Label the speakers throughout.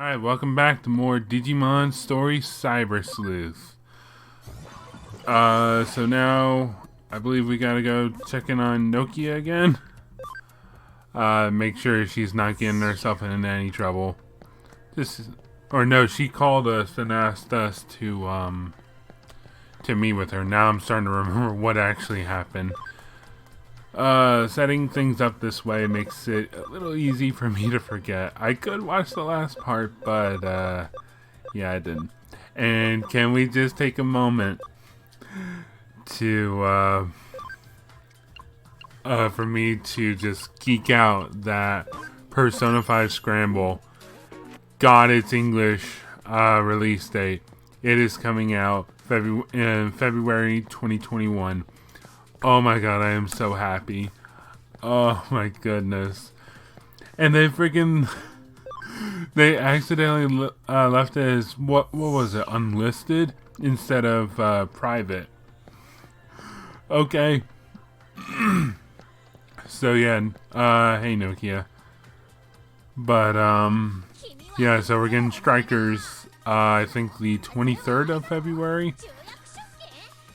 Speaker 1: Alright, welcome back to more Digimon Story Cyber Sleuth. So now I believe we gotta go check in on Nokia again. Make sure she's not getting herself into any trouble. She called us and asked us to meet with her. Now I'm starting to remember what actually happened. Setting things up this way makes it a little easy for me to forget. I could watch the last part, but yeah, I didn't. And can we just take a moment to for me to just geek out that Persona 5 Scramble got its English release date. It is coming out in February 2021. Oh my god, I am so happy. Oh my goodness. And they accidentally left it as, what was it, unlisted instead of private. Okay. So yeah, hey Nokia. But yeah, so we're getting Strikers, I think the 23rd of February.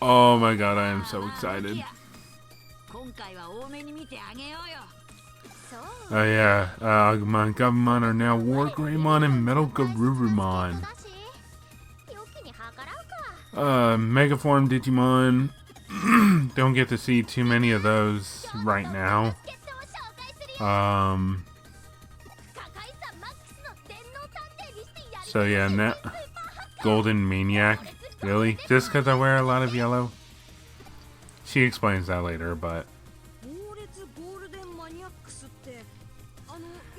Speaker 1: Oh my god, I am so excited. Oh yeah, Agumon, Gabumon are now War Greymon and Metal Garurumon. Megaform Digimon, don't get to see too many of those right now. So yeah, Golden Maniac, really? Just because I wear a lot of yellow? She explains that later, but...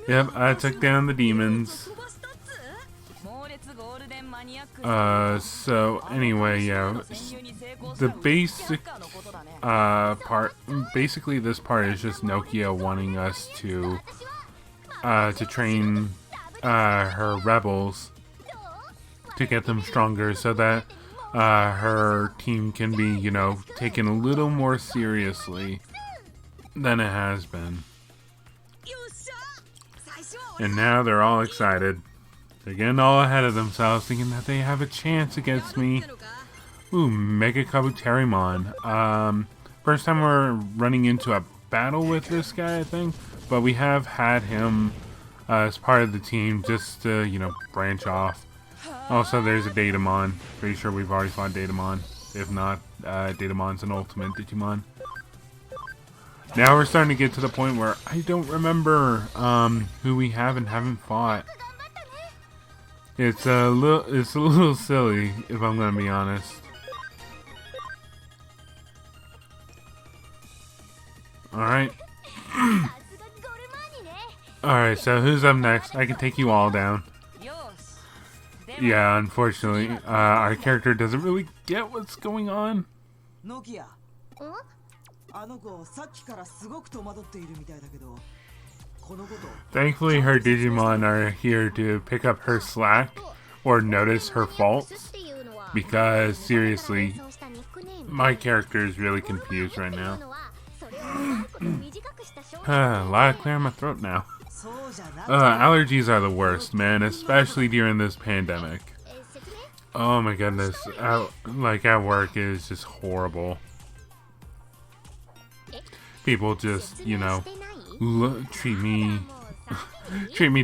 Speaker 1: Yep, I took down the demons. So anyway, yeah, the basic part, basically this part is just Nokia wanting us to train her rebels to get them stronger so that her team can be, you know, taken a little more seriously than it has been. And now they're all excited. They're getting all ahead of themselves, thinking that they have a chance against me. Ooh, Mega Kabuterimon. First time we're running into a battle with this guy, I think. But we have had him as part of the team just to, you know, branch off. Also, there's a Datamon. Pretty sure we've already fought Datamon. If not, Datamon's an ultimate Digimon. Now we're starting to get to the point where I don't remember who we have and haven't fought. It's a little silly, if I'm gonna be honest. Alright. Alright, so who's up next? I can take you all down. Yeah, unfortunately, our character doesn't really get what's going on. Thankfully, her Digimon are here to pick up her slack or notice her faults. Because, seriously, my character is really confused right now. A lot of clearing my throat now. Allergies are the worst, man, especially during this pandemic. Oh my goodness, like at work it is just horrible. People just, you know, treat me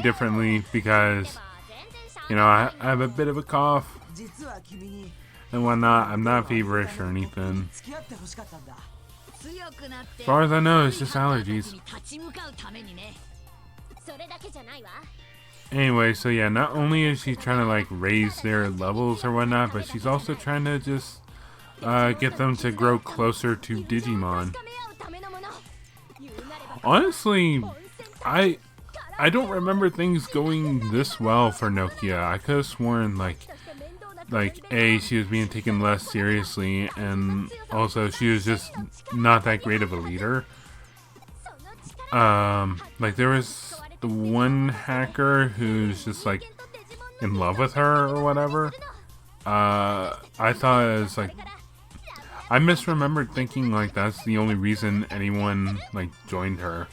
Speaker 1: differently because, you know, I have a bit of a cough and whatnot. I'm not feverish or anything. As far as I know, it's just allergies. Anyway, so yeah, not only is she trying to like raise their levels or whatnot, but she's also trying to just get them to grow closer to Digimon. Honestly, I don't remember things going this well for Nokia. I could have sworn like A, she was being taken less seriously, and also she was just not that great of a leader. Like there was the one hacker who's just like in love with her or whatever. I thought it was like, I misremembered thinking like that's the only reason anyone like joined her.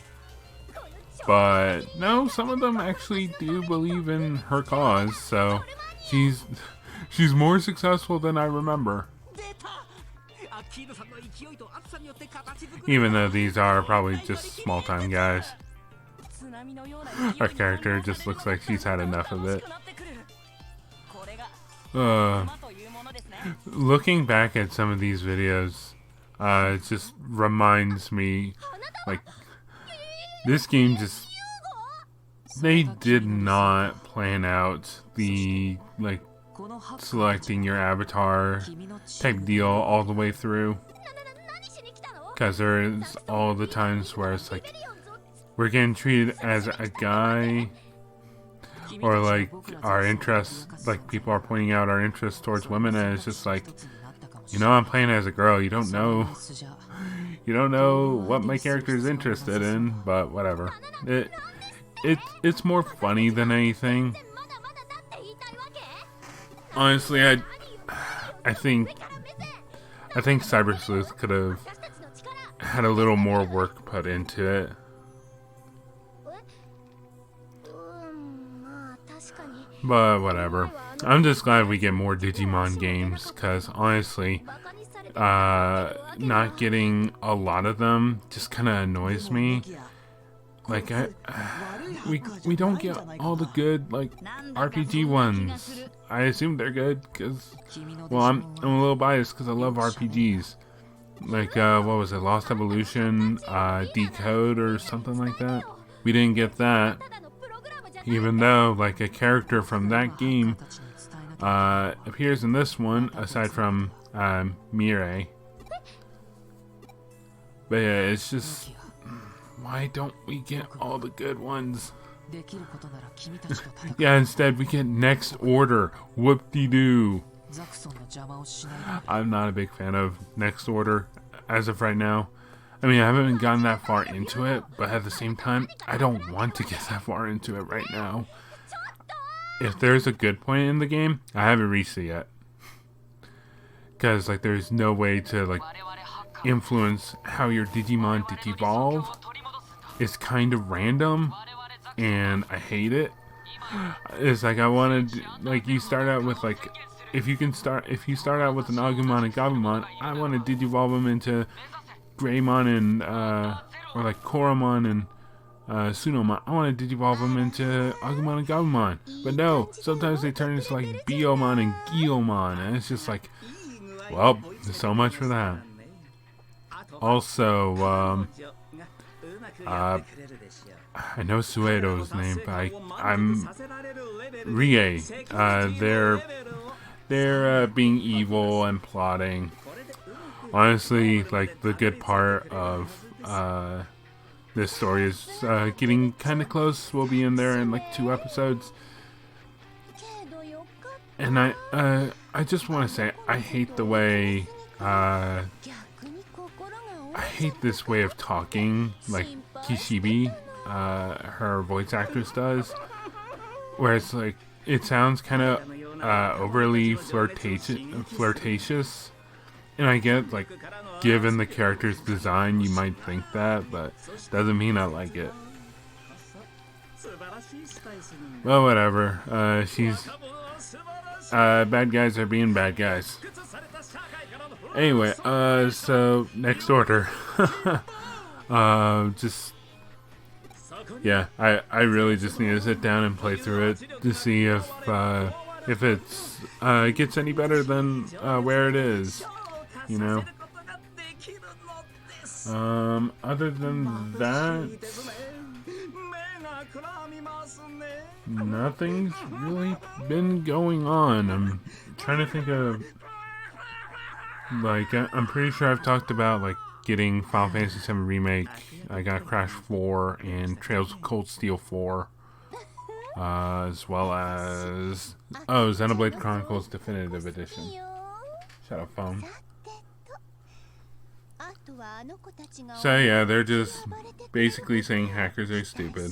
Speaker 1: But no, some of them actually do believe in her cause, so she's more successful than I remember. Even though these are probably just small-time guys. Our character just looks like she's had enough of it. Looking back at some of these videos, it just reminds me, like, this game just, they did not plan out the, like, selecting your avatar type deal all the way through. Because there's all the times where it's like, we're getting treated as a guy, or like our interests, like people are pointing out our interests towards women, and it's just like, you know, I'm playing as a girl. You don't know what my character is interested in, but whatever. It's more funny than anything. Honestly, I think Cyber Sleuth could have had a little more work put into it. But whatever. I'm just glad we get more Digimon games, because honestly, not getting a lot of them just kind of annoys me. Like, we don't get all the good, like, RPG ones. I assume they're good, because, well, I'm a little biased because I love RPGs. Like, what was it, Lost Evolution, Decode, or something like that? We didn't get that. Even though, like, a character from that game appears in this one, aside from Mirai. But yeah, it's just, why don't we get all the good ones? Yeah, instead we get Next Order. Whoop-de-doo. I'm not a big fan of Next Order as of right now. I mean, I haven't gotten that far into it, but at the same time, I don't want to get that far into it right now. If there's a good point in the game, I haven't reached it yet. Because, like, there's no way to, like, influence how your Digimon digivolve. It's kind of random, and I hate it. It's like, I wanted, like, you start out with, like, if you start out with an Agumon and Gabumon, I want to digivolve them into Greymon and, or like Koromon and Sunomon. I want to digivolve them into Agumon and Gabumon. But no, sometimes they turn into like Biomon and Gyomon, and it's just like, well, so much for that. Also, I know Suedo's name, but I'm Rie. They're being evil and plotting. Honestly, like, the good part of this story is getting kind of close. We'll be in there in like 2 episodes. And I just want to say, I hate the way, I hate this way of talking, like Kishibe, her voice actress does, where it's like, it sounds kind of overly flirtatious. And I get, like, given the character's design, you might think that, but doesn't mean I like it. Well, whatever. Bad guys are being bad guys. Anyway, so, Next Order. Yeah, I really just need to sit down and play through it to see if it's, it gets any better than, where it is. You know, other than that, nothing's really been going on. I'm trying to think of, like, I'm pretty sure I've talked about, like, getting Final Fantasy VII Remake. I got Crash 4 and Trails of Cold Steel 4, as well as, Xenoblade Chronicles Definitive Edition. Shut up, phone. So yeah, they're just basically saying hackers are stupid.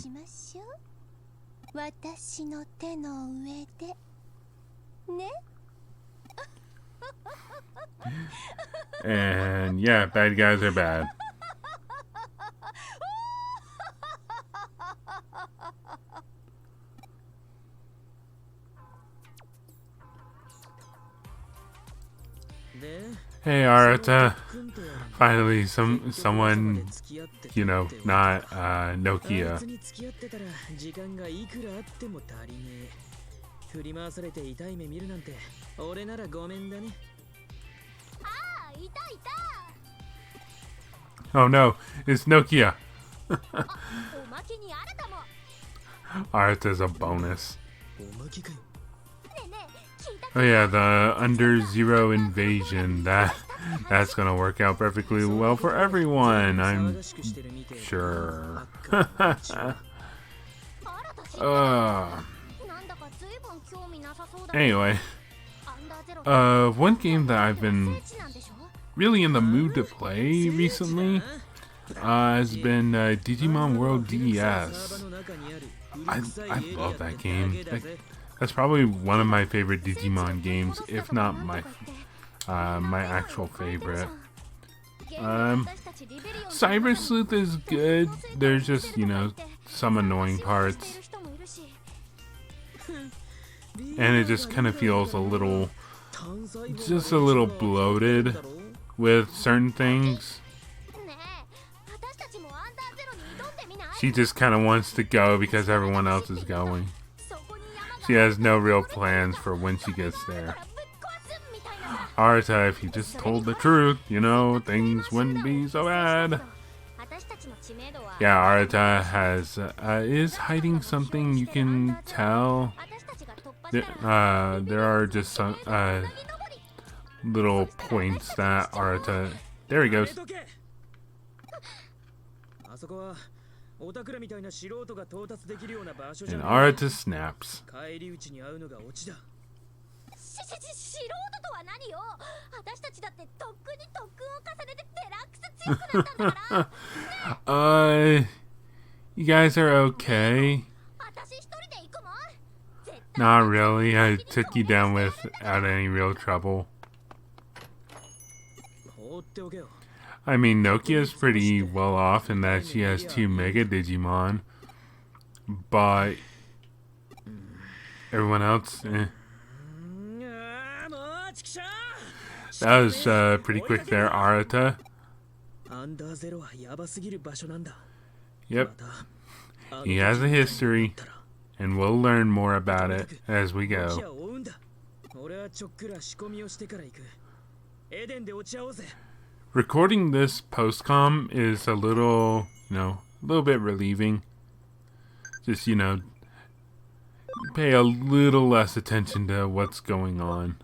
Speaker 1: And yeah, bad guys are bad. Hey, Arata. Finally, someone, you know, not Nokia. Oh no, it's Nokia. Arata's a bonus. Oh yeah, the under zero invasion. That's gonna work out perfectly well for everyone, I'm sure. Anyway, one game that I've been really in the mood to play recently has been Digimon World DES. I love that game. That's probably one of my favorite Digimon games, if not my my actual favorite. Cyber Sleuth is good. There's just, you know, some annoying parts. And it just kind of feels just a little bloated with certain things. She just kind of wants to go because everyone else is going. She has no real plans for when she gets there. Arata, if you just told the truth, you know, things wouldn't be so bad. Yeah, Arata is hiding something, you can tell. There are just some little points that Arata... There he goes. And Arata snaps. You guys are okay? Not really. I took you down without any real trouble. I mean, Nokia's pretty well off in that she has 2 Mega Digimon. But everyone else, eh. That was pretty quick there, Arata. Yep. He has a history, and we'll learn more about it as we go. Recording this post-com is a little, you know, a little bit relieving. Just, you know, pay a little less attention to what's going on.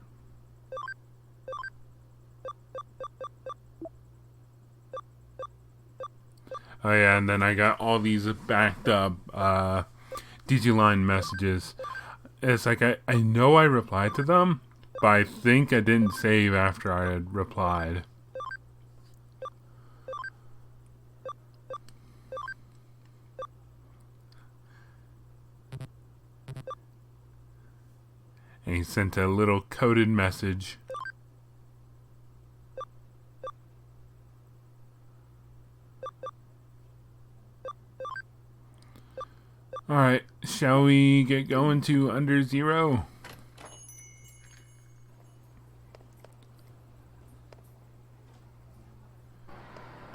Speaker 1: Oh yeah, and then I got all these backed up Digiline messages. It's like I know I replied to them, but I think I didn't save after I had replied. And he sent a little coded message. Alright, shall we get going to under zero?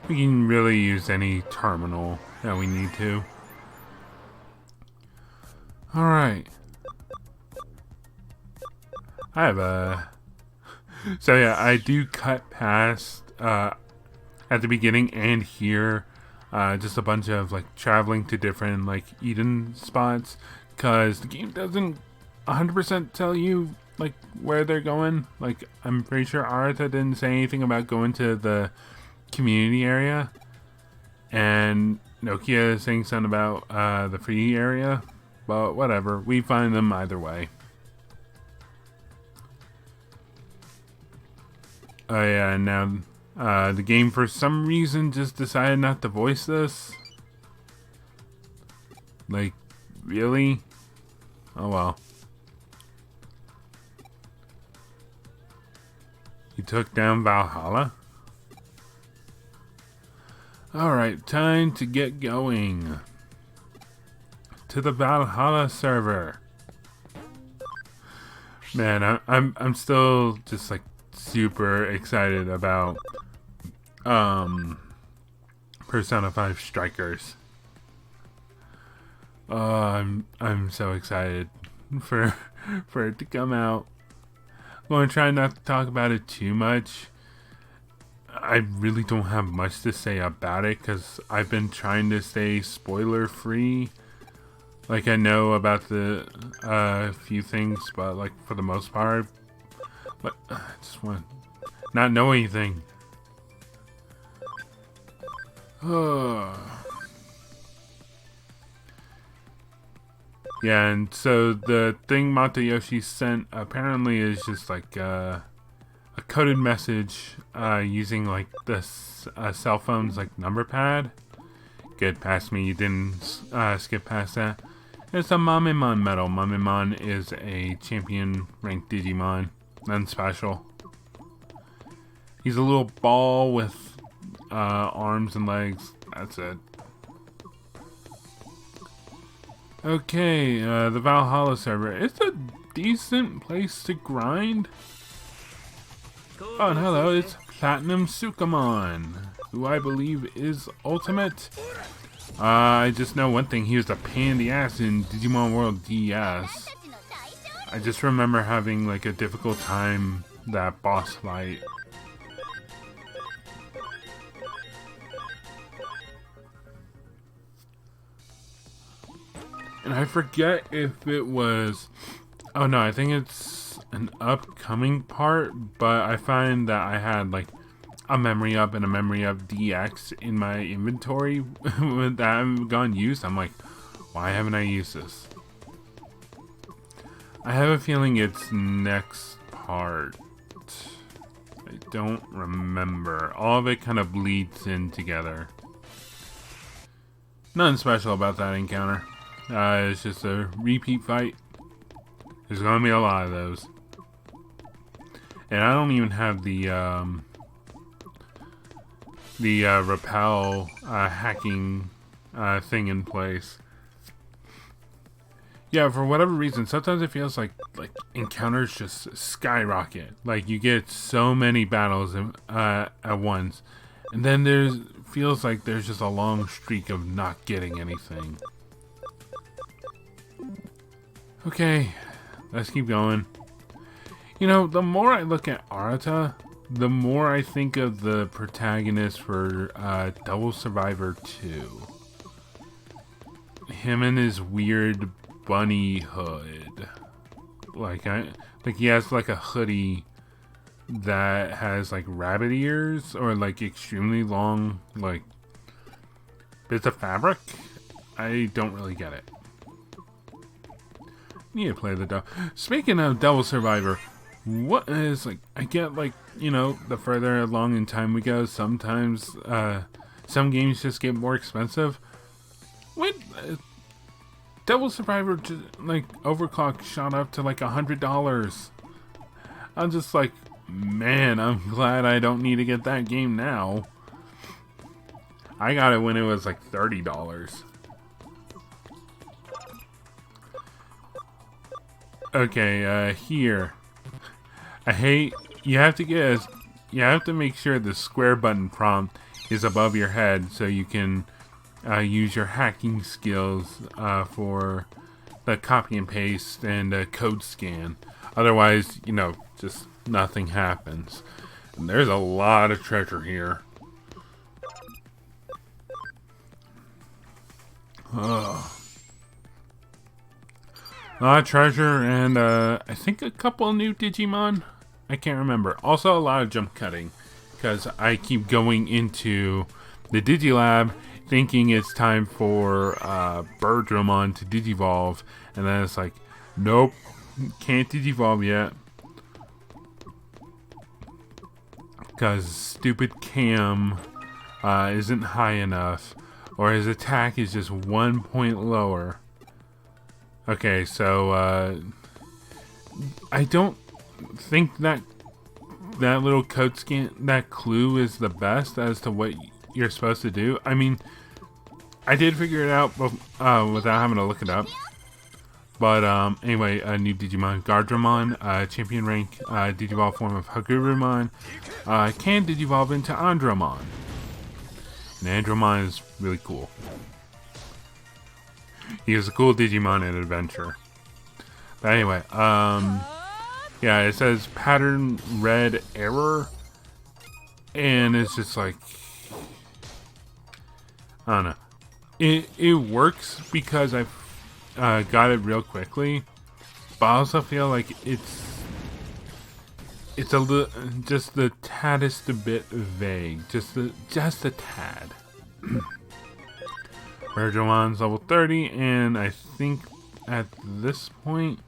Speaker 1: We can really use any terminal that we need to. Alright. I have a... So yeah, I do cut past, at the beginning and here, just a bunch of, like, traveling to different, like, Eden spots, because the game doesn't 100% tell you, like, where they're going. Like, I'm pretty sure Arata didn't say anything about going to the community area, and Nokia is saying something about, the free area, but whatever, we find them either way. Oh yeah, and now the game for some reason just decided not to voice this. Like, really? Oh well. You took down Valhalla? Alright, time to get going. To the Valhalla server. Man, I'm still just like super excited about Persona 5 Strikers. I'm so excited for it to come out. I'm going to try not to talk about it too much. I really don't have much to say about it because I've been trying to stay spoiler free. Like, I know about the few things, but like for the most part, but I just want to not know anything. Yeah, and so the thing Matayoshi sent apparently is just like a coded message using like this cell phone's like number pad. Good, past me, you didn't skip past that. It's a Mamemon medal. Mamemon is a champion ranked Digimon, none special. He's a little ball with arms and legs, that's it. Okay, the Valhalla server. It's a decent place to grind. Oh, and hello, it's Platinum Sukamon, who I believe is Ultimate. I just know one thing, he was a pain in the ass in Digimon World DS. I just remember having like a difficult time that boss fight. And I forget if it was... Oh no, I think it's an upcoming part, but I find that I had like a memory up and a memory up DX in my inventory that I haven't gone used. I'm like, why haven't I used this? I have a feeling it's next part. I don't remember. All of it kind of bleeds in together. Nothing special about that encounter. It's just a repeat fight. There's gonna be a lot of those. And I don't even have the repel hacking thing in place. Yeah, for whatever reason, sometimes it feels like encounters just skyrocket. Like you get so many battles at once, and then feels like there's just a long streak of not getting anything. Okay, let's keep going. You know, the more I look at Arata, the more I think of the protagonist for Double Survivor 2. Him and his weird bunny hood. Like he has like a hoodie that has like rabbit ears or like extremely long like bits of fabric. I don't really get it. Need to play the Devil. Speaking of Devil Survivor, what is like? I get like, you know, the further along in time we go, sometimes some games just get more expensive. What? Devil Survivor like overclock shot up to like $100. I'm just like, man, I'm glad I don't need to get that game now. I got it when it was like $30. Okay, here. I hate you have to make sure the square button prompt is above your head so you can use your hacking skills for the copy and paste and code scan. Otherwise, you know, just nothing happens. And there's a lot of treasure here. Ugh. A lot of treasure and I think a couple new Digimon. I can't remember. Also a lot of jump cutting because I keep going into the Digilab thinking it's time for Birdramon to Digivolve, and then it's like, nope, can't Digivolve yet because stupid Cam isn't high enough, or his attack is just 1 point lower. Okay, so I don't think that little code scan, that clue is the best as to what you're supposed to do. I mean, I did figure it out without having to look it up. But anyway, a new Digimon, Gardramon, champion rank Digivolve form of Hagurumon, can Digivolve into Andromon. And Andromon is really cool. He is a cool Digimon in Adventure. But anyway, yeah, it says pattern red error. And it's just like, I don't know. It works because I've got it real quickly, but I also feel like it's a little, just the taddest a bit vague, just a tad. Virgilmon's level 30, and I think at this point,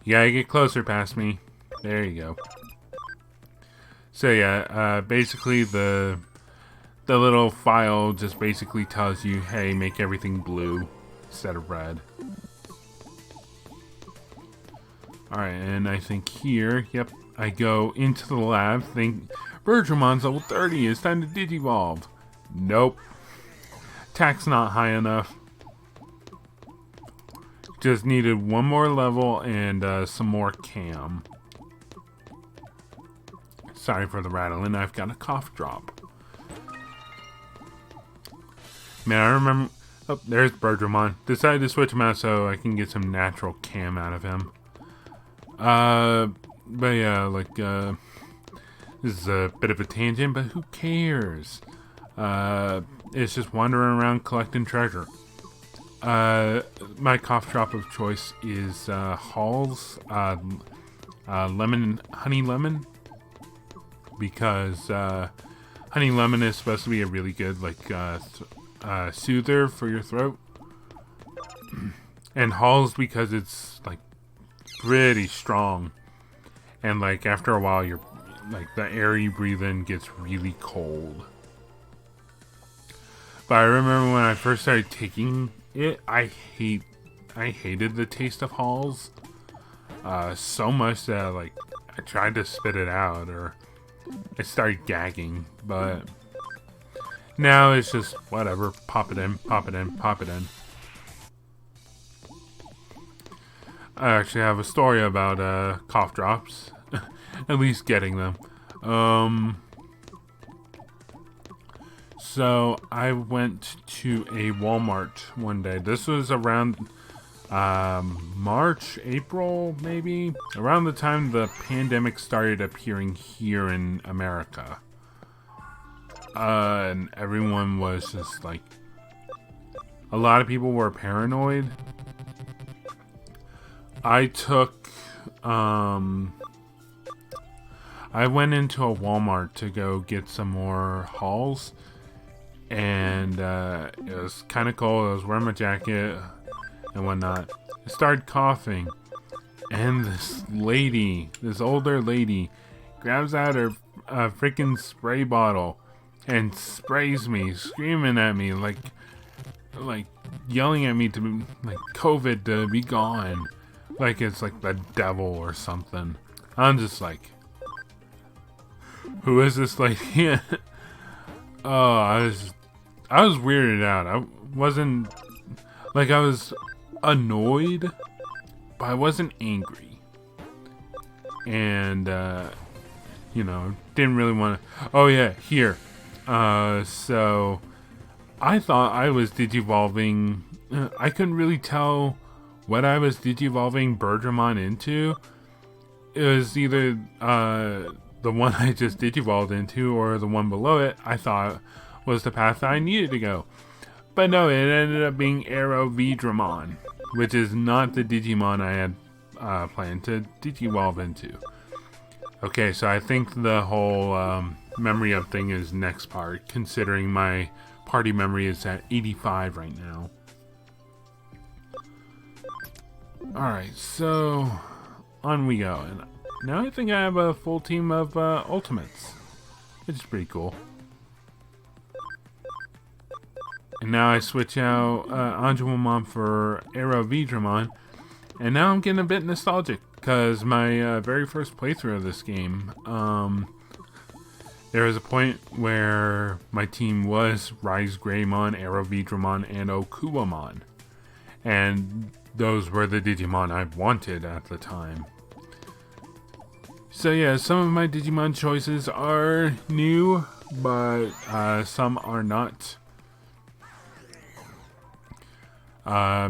Speaker 1: you gotta get closer past me. There you go. So yeah, basically the little file just basically tells you, hey, make everything blue instead of red. Alright, and I think here, yep, I go into the lab, think, Virgilmon's level 30, it's time to Digivolve. Nope. Attack's not high enough. Just needed one more level and some more cam. Sorry for the rattling, I've got a cough drop. Man, I remember... Oh, there's Birdramon. Decided to switch him out so I can get some natural cam out of him. But yeah, like, this is a bit of a tangent, but who cares? It's just wandering around collecting treasure. My cough drop of choice is, Hall's, honey lemon. Because, honey lemon is supposed to be a really good, like, soother for your throat. And Hall's because it's, like, pretty strong. And, like, after a while, you're, like, the air you breathe in gets really cold. But I remember when I first started taking it, I hated the taste of Hall's. So much that, like, I tried to spit it out, or I started gagging, but now it's just whatever. Pop it in, pop it in, pop it in. I actually have a story about cough drops. At least getting them. So I went to a Walmart one day. This was around March, April, maybe? Around the time the pandemic started appearing here in America. And everyone was just like... A lot of people were paranoid. I took... I went into a Walmart to go get some more Halls. And it was kind of cold. I was wearing my jacket and whatnot. I started coughing. And this lady, this older lady, grabs out her freaking spray bottle and sprays me, screaming at me, like yelling at me to, like, COVID to be gone. Like it's like the devil or something. I'm just like, who is this lady? Oh, I was weirded out. I wasn't, like, I was annoyed, but I wasn't angry. And, you know, didn't really want to... Oh, yeah, here. So, I thought I was Digivolving... I couldn't really tell what I was Digivolving Birdramon into. It was either, the one I just Digivolved into or the one below it, I thought was the path that I needed to go. But no, it ended up being Arrow Vidramon, which is not the Digimon I had planned to Digivolve into. Okay, so I think the whole memory up thing is next part, considering my party memory is at 85 right now. Alright, so on we go. And now I think I have a full team of Ultimates, which is pretty cool. And now I switch out Anjumamon for Arrow Vidramon. And now I'm getting a bit nostalgic, because my very first playthrough of this game, there was a point where my team was Rise Greymon, Arrow Vidramon, and Okubamon. And those were the Digimon I wanted at the time. So yeah, some of my Digimon choices are new, but some are not. I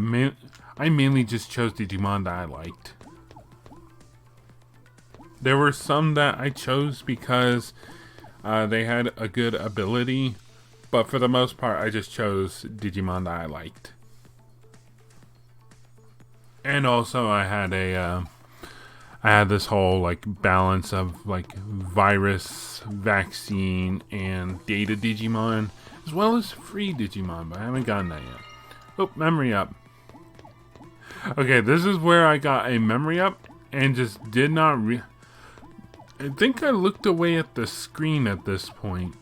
Speaker 1: mainly just chose Digimon that I liked. There were some that I chose because they had a good ability, but for the most part, I just chose Digimon that I liked. And also, I had this whole like balance of like virus, vaccine, and data Digimon, as well as free Digimon, but I haven't gotten that yet. Oh, memory up. Okay, this is where I got a memory up and just did not I think I looked away at the screen at this point,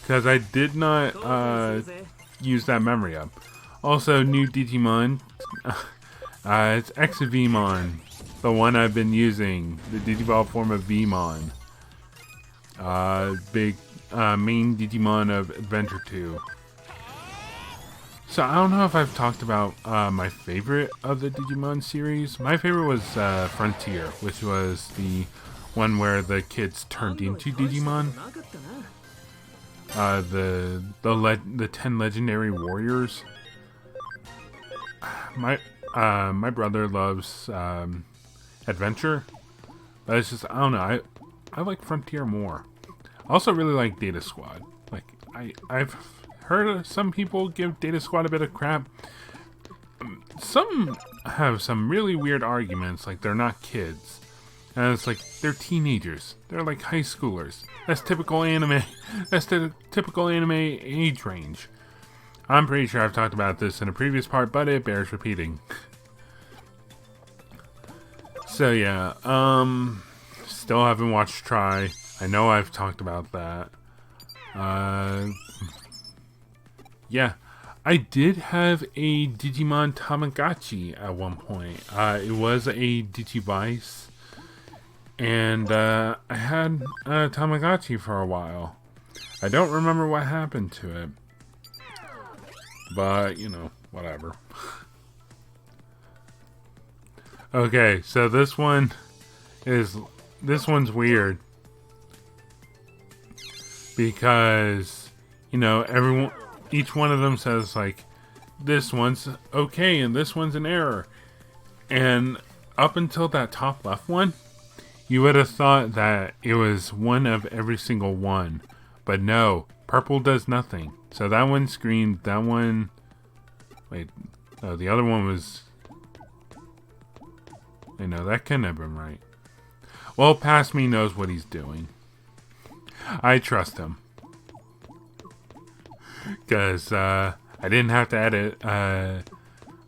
Speaker 1: because I did not use that memory up. Also, new Digimon. It's Exavimon, the one I've been using, the Digivolve form of Vmon. Big main Digimon of Adventure 2. So I don't know if I've talked about my favorite of the Digimon series. My favorite was Frontier, which was the one where the kids turned into Digimon. The 10 legendary warriors. My brother loves Adventure, but it's just, I don't know, I like Frontier more. I also really like Data Squad. Like I've heard some people give Data Squad a bit of crap. Some have some really weird arguments, like they're not kids. And it's like, they're teenagers. They're like high schoolers. That's typical anime. That's the typical anime age range. I'm pretty sure I've talked about this in a previous part, but it bears repeating. So yeah, still haven't watched Try. I know I've talked about that. Yeah, I did have a Digimon Tamagotchi at one point. It was a Digivice. And I had a Tamagotchi for a while. I don't remember what happened to it. But, you know, whatever. Okay, so this one's weird. Because, you know, each one of them says, like, this one's okay and this one's an error. And up until that top left one, you would have thought that it was one of every single one. But no, purple does nothing. So that one screamed, that one... Wait, no, the other one was... Wait, no, that couldn't have been right. Well, Past Me knows what he's doing. I trust him. Because I didn't have to edit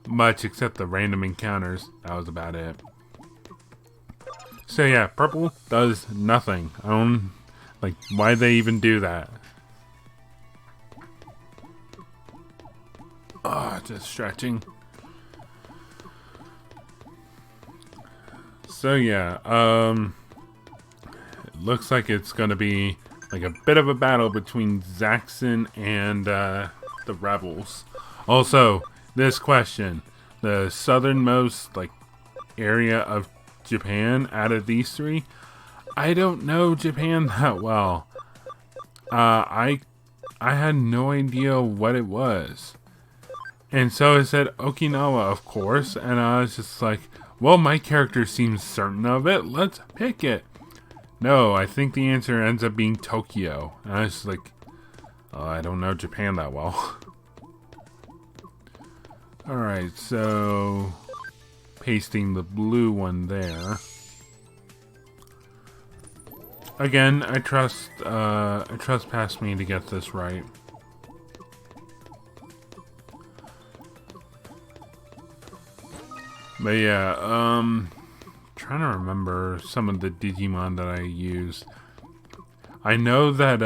Speaker 1: much except the random encounters. That was about it. So yeah, purple does nothing. I don't... Like, why'd they even do that? Ah, just stretching. So yeah, it looks like it's gonna be like a bit of a battle between Zaxxon and the Rebels. Also, this question, the southernmost like area of Japan out of these three, I don't know Japan that well. I had no idea what it was. And so it said Okinawa, of course, and I was just like, well, my character seems certain of it, let's pick it. No, I think the answer ends up being Tokyo. And I was just like, oh, I don't know Japan that well. Alright, so pasting the blue one there. Again, I trust Past Me to get this right. But yeah, trying to remember some of the Digimon that I used. I know that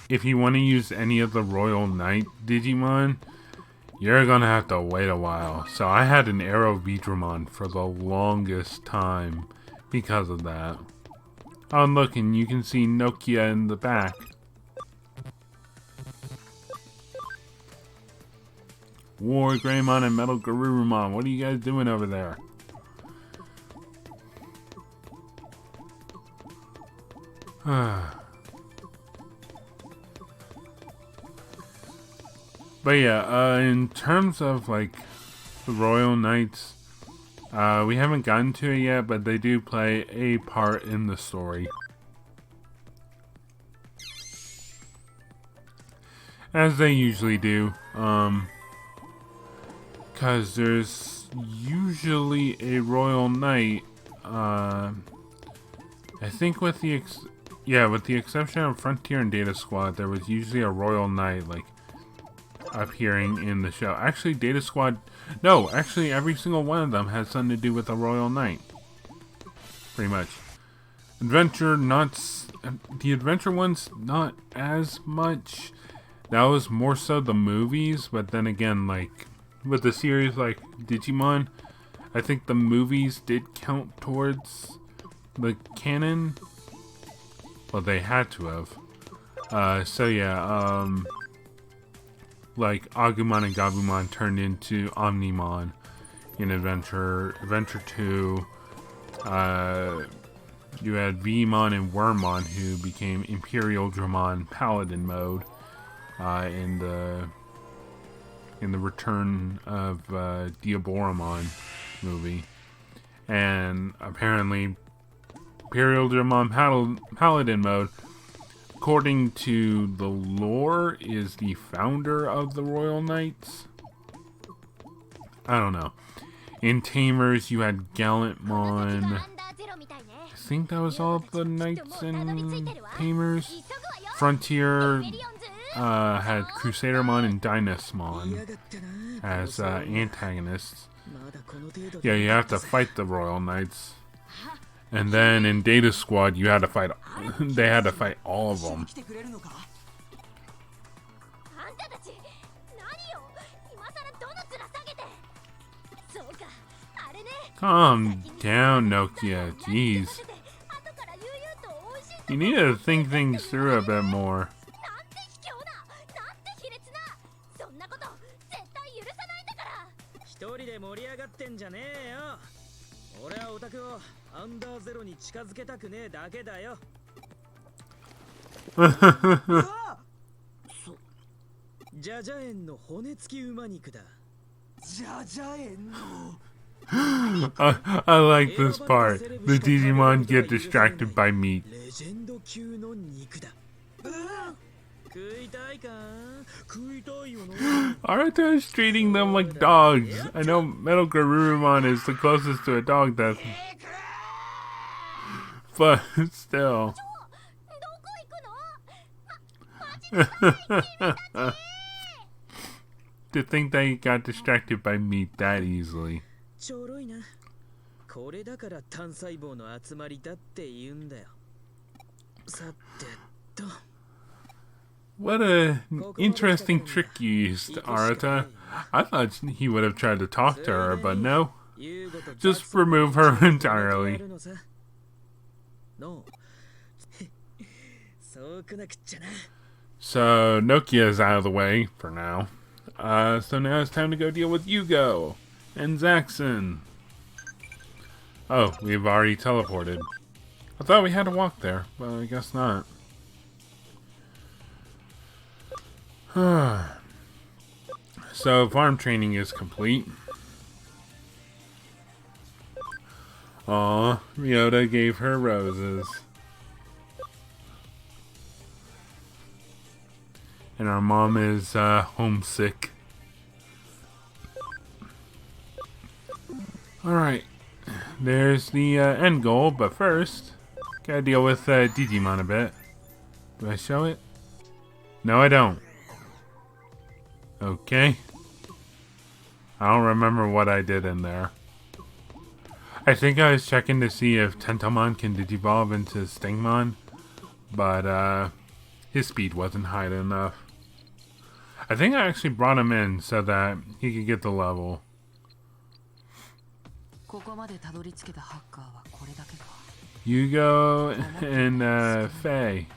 Speaker 1: if you want to use any of the Royal Knight Digimon, you're gonna have to wait a while. So I had an Arrow Vidramon for the longest time because of that. Oh, and look, and you can see Nokia in the back. War Greymon and Metal Garurumon. What are you guys doing over there? But yeah, in terms of like the Royal Knights, we haven't gotten to it yet, but they do play a part in the story. As they usually do. Because there's usually a Royal Knight, I think with the exception of Frontier and Data Squad, there was usually a Royal Knight, like, appearing in the show. Actually, Data Squad, no, actually every single one of them has something to do with a Royal Knight. Pretty much. Adventure, the Adventure one's not as much. That was more so the movies, but then again, like, with the series like Digimon, I think the movies did count towards the canon. Well, they had to have. So yeah, like Agumon and Gabumon turned into Omnimon in Adventure 2. You had Vmon and Wormmon who became Imperial Dramon Paladin mode in the Return of Diaboromon movie. And apparently Imperial Dramon Paladin mode, according to the lore, is the founder of the Royal Knights. I don't know. In Tamers, you had Gallantmon. I think that was all of the Knights in Tamers. Frontier had Crusadermon and Dynasmon as antagonists. Yeah, you have to fight the Royal Knights. And then in Data Squad, you had to fight. They had to fight all of them. Calm down, Nokia. Jeez. You need to think things through a bit more. I like this part. The Digimon get distracted by meat. Arata is treating them like dogs. I know Metal Garurumon is the closest to a dog that... But still. To think that he got distracted by meat that easily. What an interesting trick you used, Arata. I thought he would have tried to talk to her, but no. Just remove her entirely. So, Nokia's out of the way, for now. So now it's time to go deal with Yuugo and Zaxxon. Oh, we've already teleported. I thought we had to walk there, but I guess not. So, farm training is complete. Aw, Ryota gave her roses. And our mom is homesick. Alright, there's the end goal, but first, gotta deal with Digimon a bit. Do I show it? No, I don't. Okay. I don't remember what I did in there. I think I was checking to see if Tentomon can digivolve into Stingmon, but his speed wasn't high enough. I think I actually brought him in so that he could get the level. Yuugo and Faye.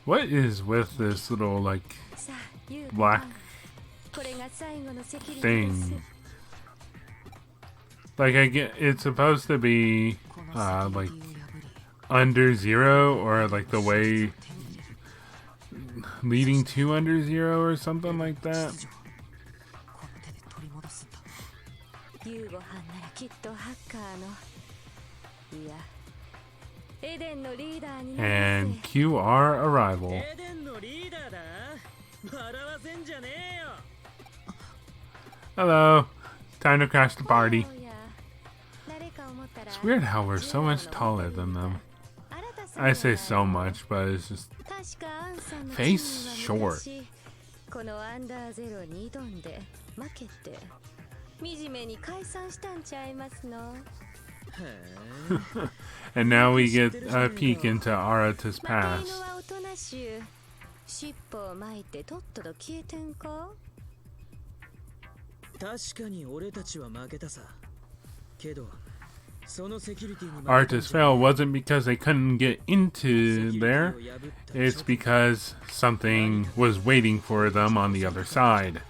Speaker 1: What is with this little, like, black thing? Like, I get, it's supposed to be, like, under zero, or like the way leading to under zero, or something like that. And QR arrival. Hello. Time to crash the party. It's weird how we're so much taller than them. I say so much, but it's just face short. And now we get a peek into Arata's past. Arata's fail wasn't because they couldn't get into there, it's because something was waiting for them on the other side.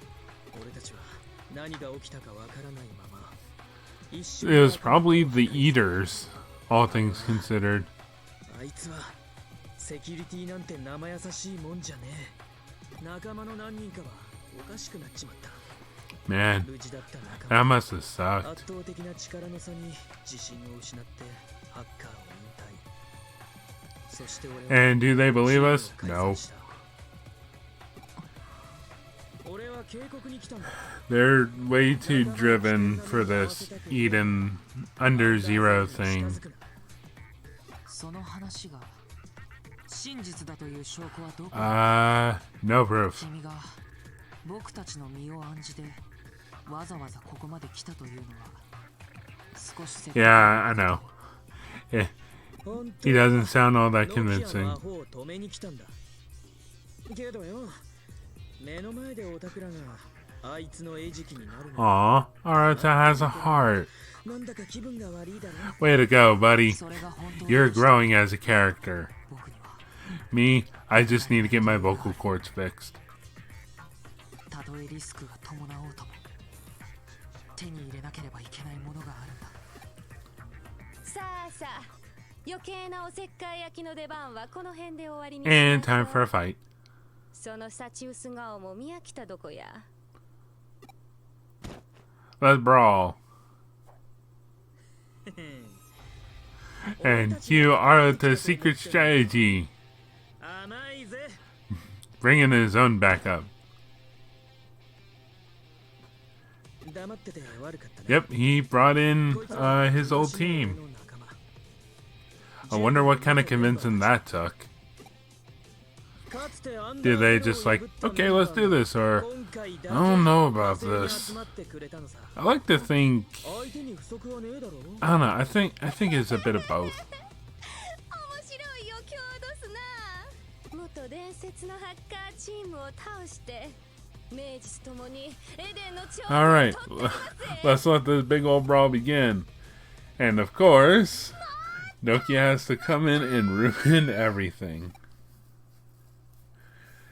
Speaker 1: It was probably the Eaters, all things considered. Man, that must have sucked. And do they believe us? No. They're way too driven for this Eden under zero thing. No proof. Yeah, I know. He doesn't sound all that convincing. Aw, Arata has a heart. Way to go, buddy. You're growing as a character. Me, I just need to get my vocal cords fixed. And time for a fight. Let's brawl. And cue Arata's secret strategy. Bringing his own back up. Yep, he brought in his old team. I wonder what kind of convincing that took. Did they just like, okay, let's do this, or I don't know about this. I like to think, I don't know, I think it's a bit of both. Alright, let's let this big old brawl begin. And of course, Nokia has to come in and ruin everything.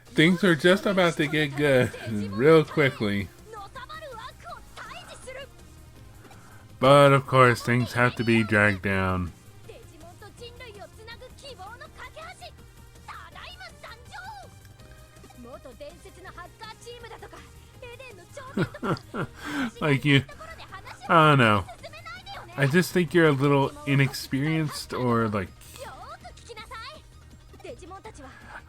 Speaker 1: Things are just about to get good real quickly. But of course, things have to be dragged down. Like you, I don't know. I just think you're a little inexperienced, or like,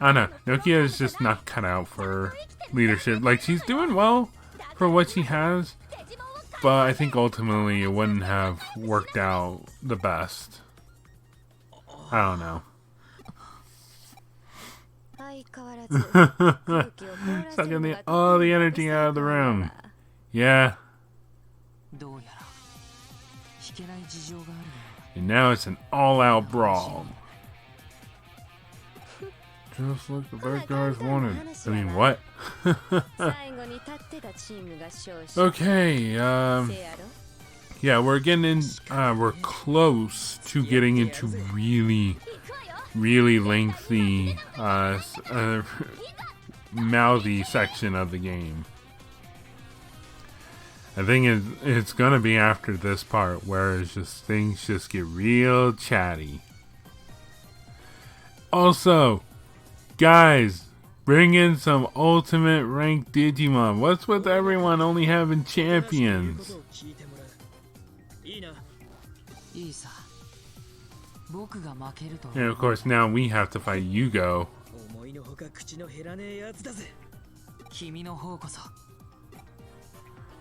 Speaker 1: I don't know. Nokia is just not cut out for leadership. Like, she's doing well for what she has, but I think ultimately it wouldn't have worked out the best. I don't know. Sucking all the energy out of the room. Yeah. And now it's an all-out brawl. Just like the bad guys wanted. I mean, what? Yeah, we're getting in, we're close to getting into really, really lengthy, mouthy section of the game. I think it's gonna be after this part where it's just things just get real chatty. Also, guys, bring in some ultimate ranked Digimon. What's with everyone only having champions? And of course now we have to fight Yuugo.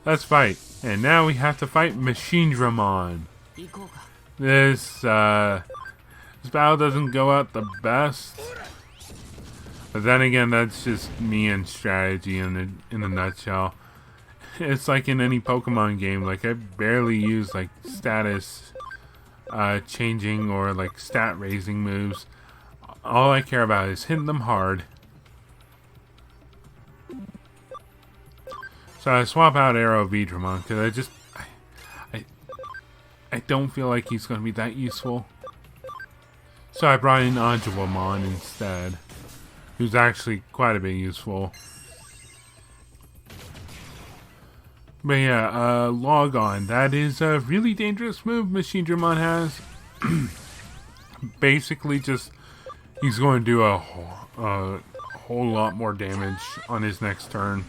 Speaker 1: Let's fight. And now we have to fight Machinedramon. This battle doesn't go out the best. But then again, that's just me and strategy in a nutshell. It's like in any Pokemon game, like I barely use like status changing or like stat raising moves. All I care about is hitting them hard. So I swap out Arrow Vidramon because I don't feel like he's going to be that useful. So I brought in Anjawamon instead, who's actually quite a bit useful. But yeah, Log On. That is a really dangerous move Machinedramon has. Basically just, he's going to do a whole lot more damage on his next turn,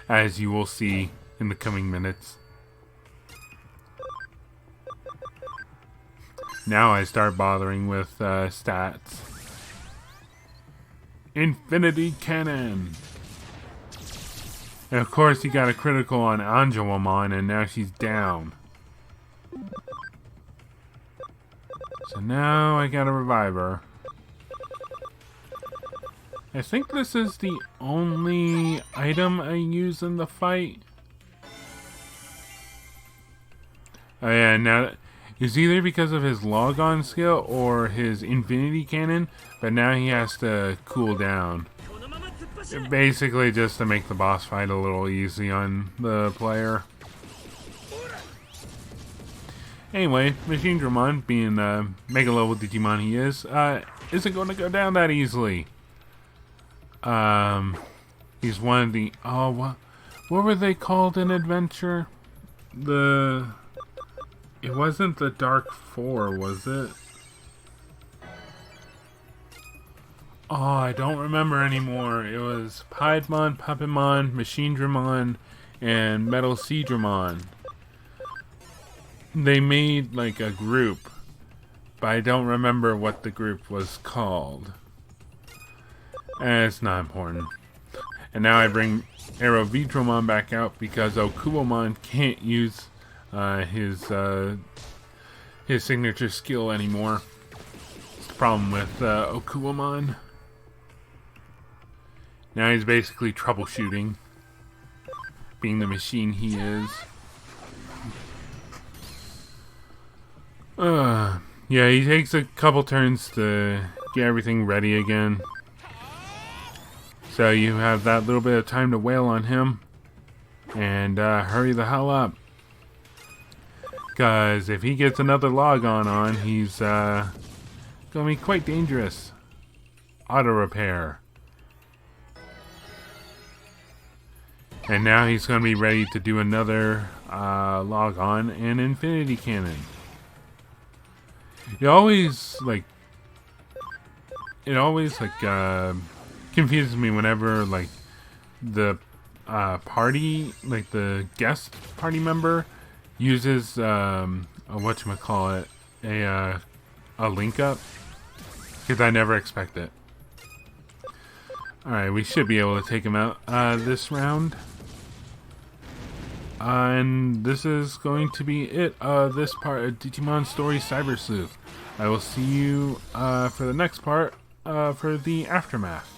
Speaker 1: as you will see in the coming minutes. Now I start bothering with stats. Infinity Cannon! And of course he got a critical on Anjawamon and now she's down. So now I gotta revive her. I think this is the only item I use in the fight. Oh yeah, now it's either because of his Log On skill or his Infinity Cannon, but now he has to cool down. Basically just to make the boss fight a little easy on the player. Anyway, Machinedramon, being the Mega level Digimon he is, isn't going to go down that easily. He's one of the, what were they called in Adventure? It wasn't the Dark Four, was it? Oh, I don't remember anymore. It was Piedmon, Puppetmon, Machinedramon, and Metal Seedramon. They made like a group, but I don't remember what the group was called. It's not important. And now I bring Arrow Vidramon back out because Okubomon can't use his signature skill anymore. It's the problem with Okubomon. Now he's basically troubleshooting, being the machine he is. Yeah, he takes a couple turns to get everything ready again. So you have that little bit of time to wail on him. And hurry the hell up. Because if he gets another Log On, he's going to be quite dangerous. Auto repair. And now he's going to be ready to do another Log On and Infinity Cannon. It always confuses me whenever like the party, like the guest party member uses a whatchamacallit, a link up, because I never expect it. Alright, we should be able to take him out this round. And this is going to be it, this part of Digimon Story Cyber Sleuth. I will see you for the next part, for the Aftermath.